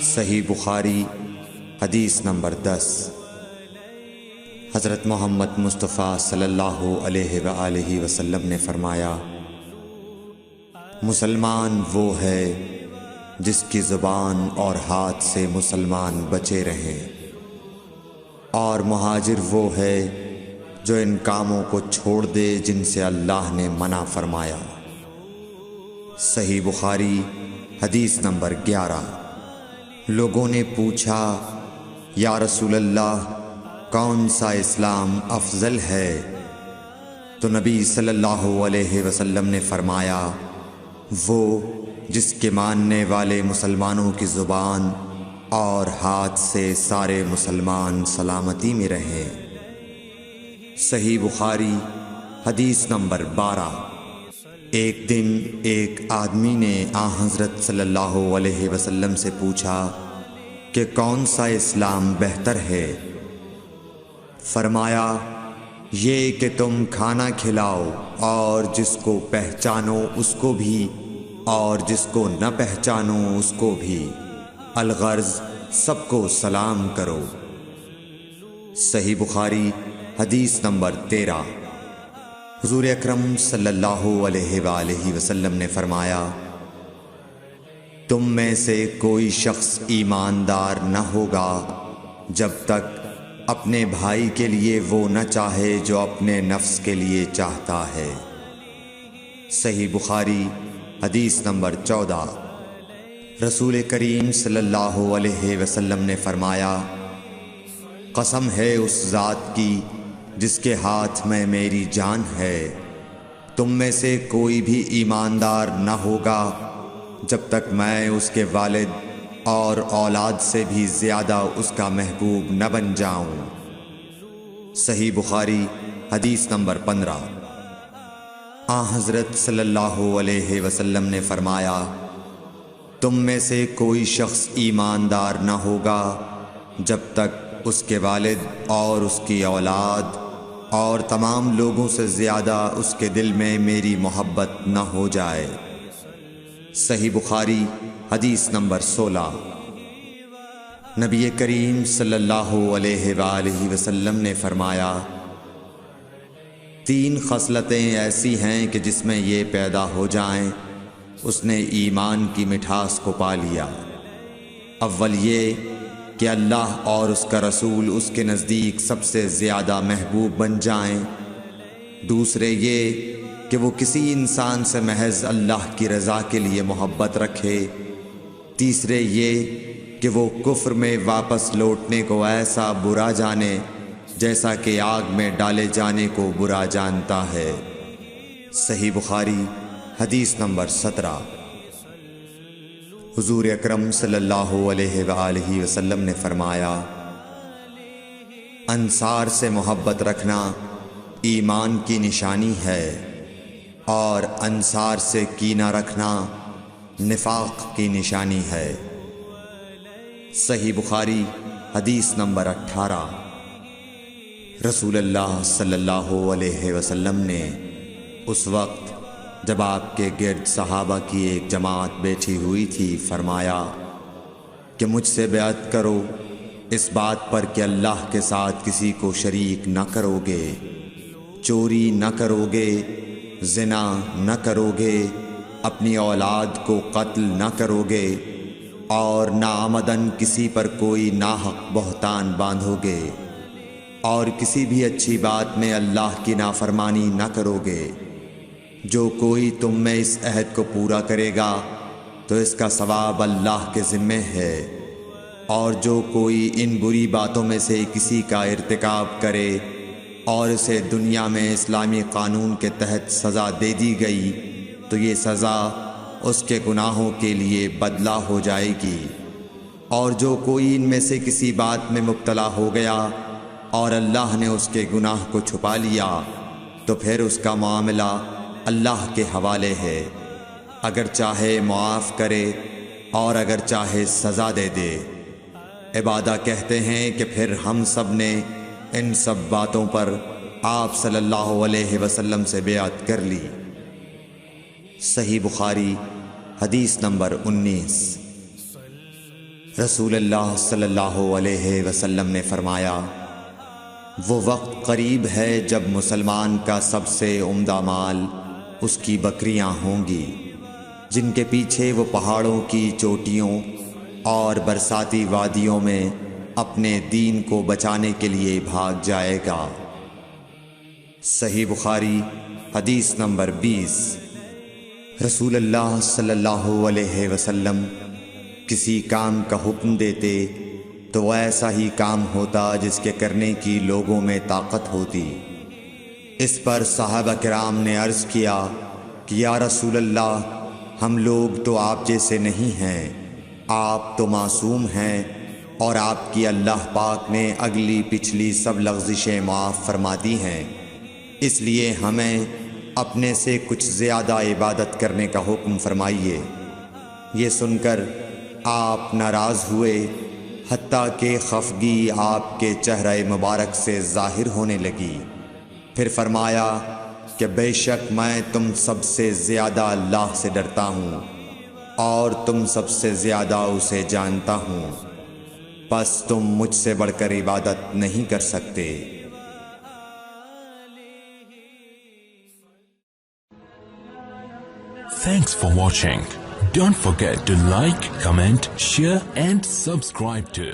صحیح بخاری حدیث نمبر 10۔ حضرت محمد مصطفیٰ صلی اللہ علیہ وآلہ وسلم نے فرمایا، مسلمان وہ ہے جس کی زبان اور ہاتھ سے مسلمان بچے رہیں، اور مہاجر وہ ہے جو ان کاموں کو چھوڑ دے جن سے اللہ نے منع فرمایا۔ صحیح بخاری حدیث نمبر 11۔ لوگوں نے پوچھا، یا رسول اللہ، کون سا اسلام افضل ہے؟ تو نبی صلی اللہ علیہ وسلم نے فرمایا، وہ جس کے ماننے والے مسلمانوں کی زبان اور ہاتھ سے سارے مسلمان سلامتی میں رہیں۔ صحیح بخاری حدیث نمبر 12۔ ایک دن ایک آدمی نے حضرت صلی اللہ علیہ وسلم سے پوچھا کہ کون سا اسلام بہتر ہے؟ فرمایا، یہ کہ تم کھانا کھلاؤ اور جس کو پہچانو اس کو بھی اور جس کو نہ پہچانو اس کو بھی، الغرض سب کو سلام کرو۔ صحیح بخاری حدیث نمبر 13۔ حضور اکرم صلی اللہ علیہ وآلہ وسلم نے فرمایا، تم میں سے کوئی شخص ایماندار نہ ہوگا جب تک اپنے بھائی کے لیے وہ نہ چاہے جو اپنے نفس کے لیے چاہتا ہے۔ صحیح بخاری حدیث نمبر 14۔ رسول کریم صلی اللہ علیہ وسلم نے فرمایا، قسم ہے اس ذات کی جس کے ہاتھ میں میری جان ہے، تم میں سے کوئی بھی ایماندار نہ ہوگا جب تک میں اس کے والد اور اولاد سے بھی زیادہ اس کا محبوب نہ بن جاؤں۔ صحیح بخاری حدیث نمبر 15۔ حضرت صلی اللہ علیہ وسلم نے فرمایا، تم میں سے کوئی شخص ایماندار نہ ہوگا جب تک اس کے والد اور اس کی اولاد اور تمام لوگوں سے زیادہ اس کے دل میں میری محبت نہ ہو جائے۔ صحیح بخاری حدیث نمبر 16۔ نبی کریم صلی اللہ علیہ وآلہ وسلم نے فرمایا، 3 خصلتیں ایسی ہیں کہ جس میں یہ پیدا ہو جائیں اس نے ایمان کی مٹھاس کو پا لیا۔ اول یہ کہ اللہ اور اس کا رسول اس کے نزدیک سب سے زیادہ محبوب بن جائیں۔ دوسرے یہ کہ وہ کسی انسان سے محض اللہ کی رضا کے لیے محبت رکھے۔ تیسرے یہ کہ وہ کفر میں واپس لوٹنے کو ایسا برا جانے جیسا کہ آگ میں ڈالے جانے کو برا جانتا ہے۔ صحیح بخاری حدیث نمبر 17۔ حضور اکرم صلی اللہ علیہ وآلہ وسلم نے فرمایا، انصار سے محبت رکھنا ایمان کی نشانی ہے، اور انصار سے کینہ رکھنا نفاق کی نشانی ہے۔ صحیح بخاری حدیث نمبر 18۔ رسول اللہ صلی اللہ علیہ وسلم نے اس وقت جب آپ کے گرد صحابہ کی ایک جماعت بیٹھی ہوئی تھی فرمایا کہ مجھ سے بیعت کرو اس بات پر کہ اللہ کے ساتھ کسی کو شریک نہ کرو گے، چوری نہ کرو گے، زنا نہ کرو گے، اپنی اولاد کو قتل نہ کرو گے، اور ناعمدن کسی پر کوئی ناحق بہتان باندھو گے، اور کسی بھی اچھی بات میں اللہ کی نافرمانی نہ کرو گے۔ جو کوئی تم میں اس عہد کو پورا کرے گا تو اس کا ثواب اللہ کے ذمے ہے، اور جو کوئی ان بری باتوں میں سے کسی کا ارتکاب کرے اور اسے دنیا میں اسلامی قانون کے تحت سزا دے دی گئی تو یہ سزا اس کے گناہوں کے لیے بدلہ ہو جائے گی، اور جو کوئی ان میں سے کسی بات میں مبتلا ہو گیا اور اللہ نے اس کے گناہ کو چھپا لیا تو پھر اس کا معاملہ اللہ کے حوالے ہے، اگر چاہے معاف کرے اور اگر چاہے سزا دے دے۔ عبادہ کہتے ہیں کہ پھر ہم سب نے ان سب باتوں پر آپ صلی اللہ علیہ وسلم سے بیعت کر لی۔ صحیح بخاری حدیث نمبر 19۔ رسول اللہ صلی اللہ علیہ وسلم نے فرمایا، وہ وقت قریب ہے جب مسلمان کا سب سے عمدہ مال اس کی بکریاں ہوں گی، جن کے پیچھے وہ پہاڑوں کی چوٹیوں اور برساتی وادیوں میں اپنے دین کو بچانے کے لیے بھاگ جائے گا۔ صحیح بخاری حدیث نمبر 20۔ رسول اللہ صلی اللہ علیہ وسلم کسی کام کا حکم دیتے تو وہ ایسا ہی کام ہوتا جس کے کرنے کی لوگوں میں طاقت ہوتی۔ اس پر صحابہ کرام نے عرض کیا کہ یا رسول اللہ، ہم لوگ تو آپ جیسے نہیں ہیں، آپ تو معصوم ہیں اور آپ کی اللہ پاک نے اگلی پچھلی سب لغزشیں معاف فرما دی ہیں، اس لیے ہمیں اپنے سے کچھ زیادہ عبادت کرنے کا حکم فرمائیے۔ یہ سن کر آپ ناراض ہوئے، حتیٰ کہ خفگی آپ کے چہرہ مبارک سے ظاہر ہونے لگی۔ پھر فرمایا کہ بے شک میں تم سب سے زیادہ اللہ سے ڈرتا ہوں اور تم سب سے زیادہ اسے جانتا ہوں، پس تم مجھ سے بڑھ کر عبادت نہیں کر سکتے۔ Thanks for watching. Don't forget to like, comment, share and subscribe to